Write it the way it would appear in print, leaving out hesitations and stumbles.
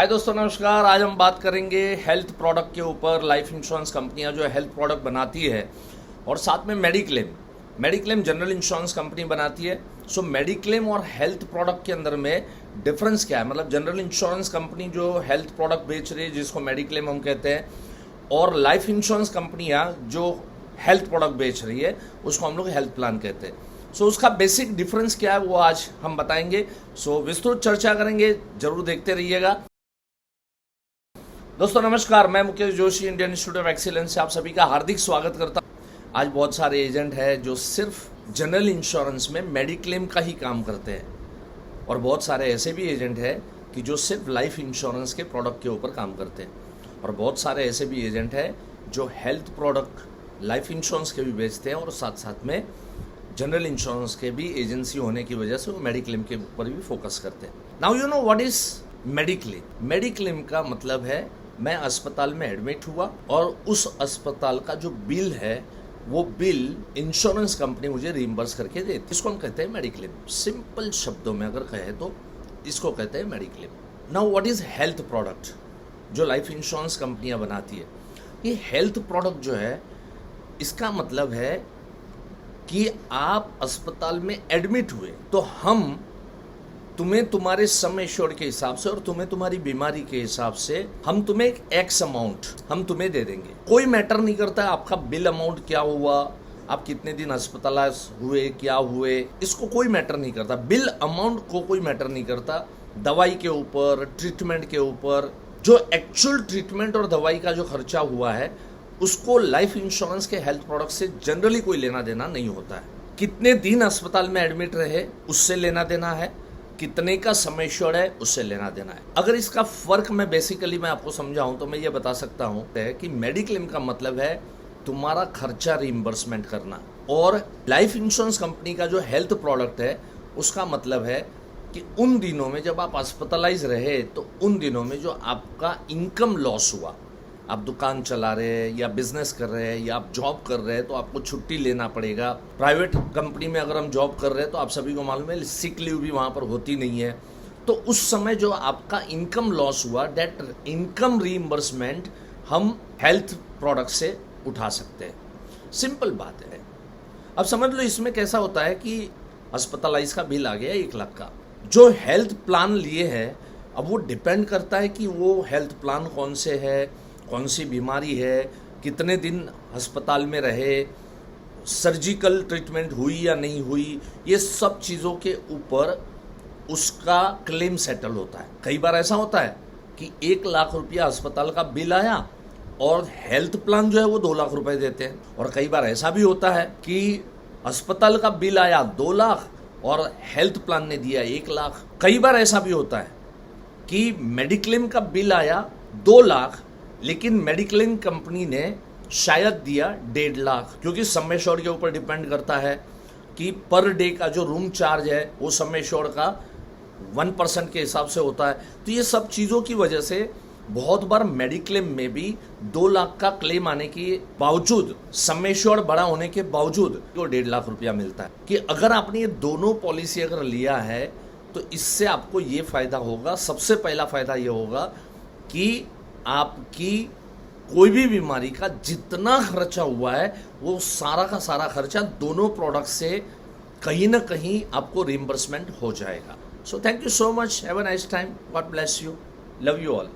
हाय दोस्तों, नमस्कार। आज हम बात करेंगे हेल्थ प्रोडक्ट के ऊपर। लाइफ इंश्योरेंस कंपनियां जो हेल्थ प्रोडक्ट बनाती है और साथ में मेडिक्लेम जनरल इंश्योरेंस कंपनी बनाती है। सो मेडिक्लेम और हेल्थ प्रोडक्ट के अंदर में डिफरेंस क्या है? मतलब जनरल इंश्योरेंस कंपनी जो हेल्थ प्रोडक्ट बेच रही है जिसको मेडिक्लेम हम कहते हैं, और लाइफ इंश्योरेंस कंपनियां जो हेल्थ प्रोडक्ट बेच रही है उसको हम लोग हेल्थ प्लान कहते हैं। सो उसका बेसिक डिफरेंस क्या है वो आज हम बताएंगे। सो विस्तृत चर्चा करेंगे, जरूर देखते रहिएगा। दोस्तों नमस्कार, मैं Mukesh Joshi, Indian institute of excellence से आप सभी का हार्दिक स्वागत करता हूं। आज बहुत सारे एजेंट हैं जो सिर्फ जनरल इंश्योरेंस में मेडिक्लेम का ही काम करते हैं, और बहुत सारे ऐसे भी एजेंट हैं कि जो सिर्फ लाइफ इंश्योरेंस के प्रोडक्ट के ऊपर काम करते हैं, और बहुत सारे ऐसे भी एजेंट हैं जो हेल्थ प्रोडक्ट लाइफ इंश्योरेंस के भी बेचते हैं और साथ साथ में जनरल इंश्योरेंस के भी एजेंसी होने की वजह से वो मेडिक्लेम के ऊपर भी फोकस करते हैं। Now you know what is mediclaim. Mediclaim का मतलब है मैं अस्पताल में एडमिट हुआ और उस अस्पताल का जो बिल है वो बिल इंश्योरेंस कंपनी मुझे रीइंबर्स करके देती है। इसको हम कहते हैं मेडिक्लेम। सिंपल शब्दों में अगर कहे तो इसको कहते हैं mediclaim. Now what is health product जो लाइफ इंश्योरेंस कंपनियां बनाती है? ये हेल्थ प्रोडक्ट जो है इसका मतलब है कि आप अस्पताल में एडमिट हुए तो हम तुम्हें तुम्हारे सम एश्योर्ड के हिसाब से और तुम्हें तुम्हारी बीमारी के हिसाब से हम तुम्हें एक एक्स अमाउंट हम तुम्हें दे देंगे। कोई मैटर नहीं करता है आपका बिल अमाउंट क्या हुआ, आप कितने दिन अस्पतालाइज हुए, क्या हुए, इसको कोई मैटर नहीं करता। बिल अमाउंट को कोई मैटर नहीं करता। दवाई के ऊपर, ट्रीटमेंट के ऊपर, जो एक्चुअल ट्रीटमेंट और दवाई का जो खर्चा हुआ है उसको लाइफ इंश्योरेंस के हेल्थ प्रोडक्ट से जनरली कोई लेना देना नहीं होता है। कितने दिन अस्पताल में एडमिट रहे उससे लेना देना है, कितने का सम एश्योर्ड है उससे लेना देना है। अगर इसका फर्क मैं आपको समझाऊं तो मैं ये बता सकता हूं कि मेडिक्लेम का मतलब है तुम्हारा खर्चा रिइंबर्समेंट करना, और लाइफ इंश्योरेंस कंपनी का जो हेल्थ प्रोडक्ट है उसका मतलब है कि उन दिनों में जब आप हॉस्पिटलाइज रहे तो उन दिनों में जो आपका इनकम लॉस हुआ, आप दुकान चला रहे हैं या बिजनेस कर रहे हैं या आप जॉब कर रहे हैं तो आपको छुट्टी लेना पड़ेगा। प्राइवेट कंपनी में अगर हम जॉब कर रहे हैं तो आप सभी को मालूम है सिक लीव भी वहाँ पर होती नहीं है। तो उस समय जो आपका इनकम लॉस हुआ, डेट इनकम रीइंबर्समेंट हम हेल्थ प्रोडक्ट से उठा सकते हैं। सिंपल बात है। अब समझ लो इसमें कैसा होता है कि अस्पतालाइज का बिल आ गया 1 लाख का। जो हेल्थ प्लान लिए है अब वो डिपेंड करता है कि वो हेल्थ प्लान कौन से है, कौन सी बीमारी है, कितने दिन अस्पताल में रहे, सर्जिकल ट्रीटमेंट हुई या नहीं हुई, ये सब चीज़ों के ऊपर उसका क्लेम सेटल होता है। कई बार ऐसा होता है कि 1 लाख रुपया अस्पताल का बिल आया और हेल्थ प्लान जो है वो 2 लाख रुपए देते हैं, और कई बार ऐसा भी होता है कि अस्पताल का बिल आया 2 लाख और हेल्थ प्लान ने दिया 1 लाख। कई बार ऐसा भी होता है कि मेडिक्लेम का बिल आया 2 लाख लेकिन मेडिक्लेम कंपनी ने शायद दिया 1.5 लाख, क्योंकि सम एश्योर्ड के ऊपर डिपेंड करता है कि पर डे का जो रूम चार्ज है वो सम एश्योर्ड का 1% के हिसाब से होता है। तो ये सब चीज़ों की वजह से बहुत बार मेडिक्लेम में भी 2 लाख का क्लेम आने के बावजूद, सम एश्योर्ड बड़ा होने के बावजूद तो 1.5 लाख रुपया मिलता है। कि अगर आपने ये दोनों पॉलिसी अगर लिया है तो इससे आपको ये फायदा होगा। सबसे पहला फायदा ये होगा कि आपकी कोई भी बीमारी का जितना खर्चा हुआ है वो सारा का सारा खर्चा दोनों प्रोडक्ट से कहीं ना कहीं आपको रिइंबर्समेंट हो जाएगा। So thank you so much, have a nice time, God bless you, love you all.